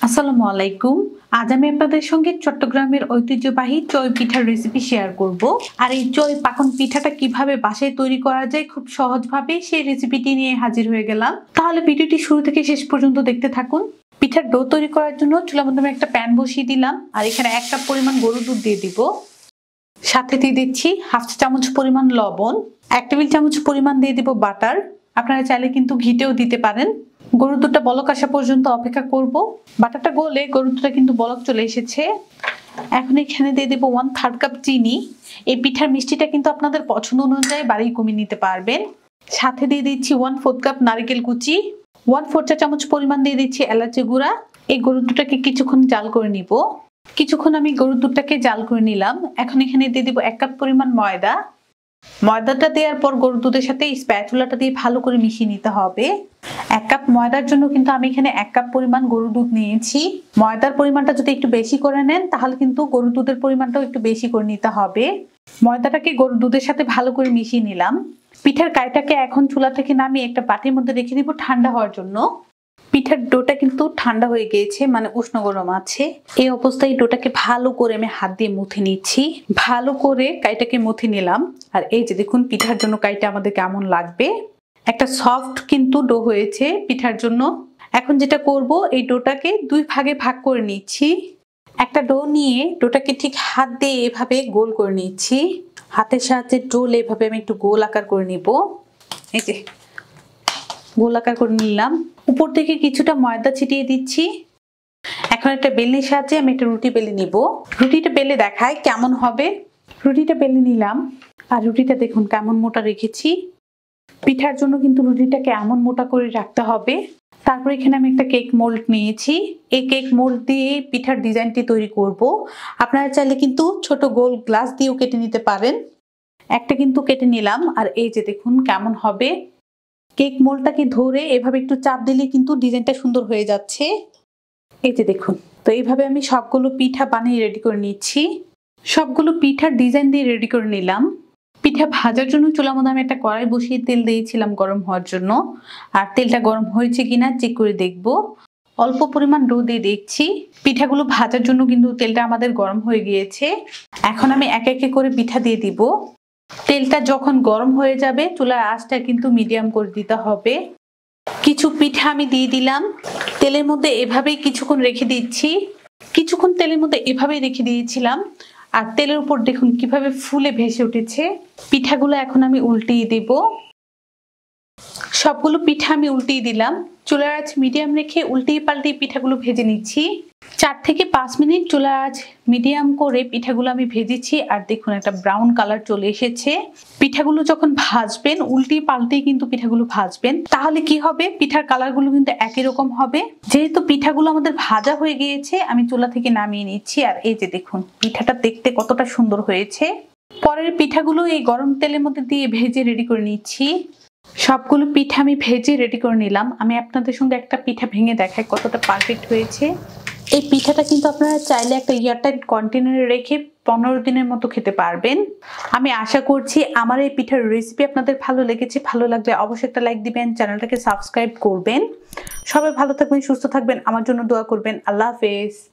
আসসালামু আলাইকুম। আজ আমি আপনাদের সঙ্গে চট্টগ্রামের ঐতিহ্যবাহী চই পিঠার রেসিপি শেয়ার করব। আর এই চই পাকন পিঠাটা কিভাবে বাসায় তৈরি করা যায় খুব সহজভাবে সেই রেসিপিটি নিয়ে হাজির হয়ে গেলাম। তাহলে ভিডিওটি শুরু থেকে শেষ পর্যন্ত দেখতে থাকুন। পিঠার ডো তৈরি করার জন্য চুলার মধ্যে আমি একটা প্যান বসিয়ে দিলাম আর এখানে 1 কাপ পরিমাণ গরুর দুধ দিয়ে দিব। সাথে দিয়ে দিচ্ছি হাফ চা চামচ পরিমাণ লবণ, 1 টেবিল চামচ পরিমাণ দিয়ে দিব বাটার। আপনারা চাইলে কিন্তু ঘিতেও দিতে পারেন। গরুর দুধটা বলক আসা পর্যন্ত অপেক্ষা করব। বাটারটা গলে গরুর দুধটা কিন্তু বলক চলে এসেছে। এখন এখানে দিয়ে দেব 1/3 কাপ চিনি। এই পিঠার মিষ্টিটা কিন্তু আপনাদের পছন্দ অনুযায়ী বাড়িয়ে কমিয়ে নিতে পারবেন। সাথে দিয়ে দিচ্ছি 1/4 কাপ নারকেল কুচি, 1/4 চা চামচ পরিমাণ দিয়ে দিচ্ছি এলাচি গুঁড়া। এই গরুর দুধটাকে কিছুক্ষণ জাল করে নিব। কিছুক্ষণ আমি গরুর দুধটাকে জাল করে নিলাম। এখন এখানে দিয়ে দিব 1 কাপ পরিমাণ ময়দা। ময়দাটা দেওয়ার পর গরুর দুধের সাথে স্প্যাচুলাটা দিয়ে ভালো করে মিশিয়ে নিতে হবে। 1 কাপ ময়দার জন্য কিন্তু আমি এখানে 1 কাপ পরিমাণ গরুর দুধ নিয়েছি। ময়দার পরিমাণটা যদি একটু বেশি করে নেন তাহলে কিন্তু গরুর দুধের পরিমাণটাও একটু বেশি করে নিতে হবে। ময়দাটাকে গরুর দুধের সাথে ভালো করে মিশিয়ে নিলাম। পিঠার কাইটাকে এখন চুলা থেকে নামিয়ে একটা বাটির মধ্যে রেখে দিব ঠান্ডা হওয়ার জন্য। পিঠার ডোটা কিন্তু ঠান্ডা হয়ে গিয়েছে, মানে উষ্ণ গরম আছে। এই অবস্থায় ডোটাকে ভালো করে আমি হাত দিয়ে মুথে নিচ্ছি। ভালো করে কাইটাকে মুথে নিলাম। আর এই যে দেখুন পিঠার জন্য কাইটা আমাদের কেমন লাগবে। একটা সফট কিন্তু ডো হয়েছে পিঠার জন্য। এখন যেটা করব, এই ডোটাকে 2 ভাগে ভাগ করে নিচ্ছি। একটা ডো নিয়ে ডোটাকে ঠিক হাত দিয়ে এভাবে গোল করে নিচ্ছি। হাতের সাহায্যে ডোল এভাবে আমি একটু গোল আকার করে নিব। এই যে গোল আকার করে নিলাম। উপর থেকে কিছুটা ময়দা ছিটিয়ে দিচ্ছি। এখন একটা বেলনির সাহায্যে আমি একটা রুটি বেলে নিব। রুটিটা বেলে দেখাই কেমন হবে। রুটিটা বেলে নিলাম আর রুটিটা দেখুন কেমন মোটা রেখেছি। পিঠার জন্য কিন্তু রুটিটাকে এমন মোটা করে রাখতে হবে। তারপর এখানে আমি একটা কেক মোল্ড নিয়েছি। এই কেক মোল্ড দিয়ে পিঠার ডিজাইনটি তৈরি করব। আপনারা চাইলে কিন্তু ছোট গোল গ্লাস দিয়েও কেটে নিতে পারেন। একটা কিন্তু কেটে নিলাম আর এই যে দেখুন কেমন হবে। কেক মোল্ডটাকে ধরে এভাবে একটু চাপ দিলে কিন্তু ডিজাইনটা সুন্দর হয়ে যাচ্ছে। এই যে দেখুন। তো এইভাবে আমি সবগুলো পিঠা বানিয়ে রেডি করে নিচ্ছি। সবগুলো পিঠার ডিজাইন দিয়ে রেডি করে নিলাম। পিঠা ভাজার জন্য চুলার মধ্যে আমি একটা কড়াই বসিয়ে তেল দিয়েছিলাম গরম হওয়ার জন্য। আর তেলটা গরম হয়েছে কিনা চেক করে দেখব। অল্প পরিমাণ ডো দিয়ে দেখছি। পিঠাগুলো ভাজার জন্য কিন্তু তেলটা আমাদের গরম হয়ে গিয়েছে। এখন আমি একে একে করে পিঠা দিয়ে দিব। তেলটা যখন গরম হয়ে যাবে চুলার আঁচটা কিন্তু মিডিয়াম করে দিতে হবে। কিছু পিঠা আমি দিয়ে দিলাম। তেলের মধ্যে এভাবেই কিছুক্ষণ রেখে দিচ্ছি। কিছুক্ষণ তেলের মধ্যে এভাবেই রেখে দিয়েছিলাম। আর তেলের উপর দেখুন কিভাবে ফুলে ভেসে উঠেছে। পিঠাগুলো এখন আমি উল্টিয়ে দেব। সবগুলো পিঠা আমি উল্টিয়ে দিলাম। চুলার আঁচ মিডিয়াম রেখে উল্টিয়ে পাল্টিয়ে পিঠাগুলো ভেজে নিচ্ছি। 4 থেকে 5 মিনিট চুলার আঁচ মিডিয়াম করে পিঠাগুলো আমি ভেজেছি। আর দেখুন একটা ব্রাউন কালার চলে এসেছে। পিঠাগুলো যখন ভাজবেন উল্টিয়ে পাল্টিয়ে কিন্তু পিঠাগুলো ভাজবেন, তাহলে কি হবে পিঠার কালারগুলো কিন্তু একই রকম হবে। যেহেতু পিঠাগুলো আমাদের ভাজা হয়ে গিয়েছে আমি চুলা থেকে নামিয়ে নিচ্ছি। আর এই যে দেখুন পিঠাটা দেখতে কতটা সুন্দর হয়েছে। পরের পিঠাগুলো এই গরম তেলের মধ্যে দিয়ে ভেজে রেডি করে নিচ্ছি। সবগুলো পিঠা আমি ভেজে রেডি করে নিলাম। আমি আপনাদের সঙ্গে একটা পিঠা ভেঙে দেখাই কতটা পারফেক্ট হয়েছে। এই পিঠাটা কিন্তু আপনারা চাইলে একটা এয়ারটাইট কন্টেনারে রেখে 15 দিনের মতো খেতে পারবেন। আমি আশা করছি আমার এই পিঠার রেসিপি আপনাদের ভালো লেগেছে। ভালো লাগলে অবশ্যই একটা লাইক দিবেন, চ্যানেলটাকে সাবস্ক্রাইব করবেন। সবাই ভালো থাকবেন, সুস্থ থাকবেন, আমার জন্য দোয়া করবেন। আল্লাহ হাফেজ।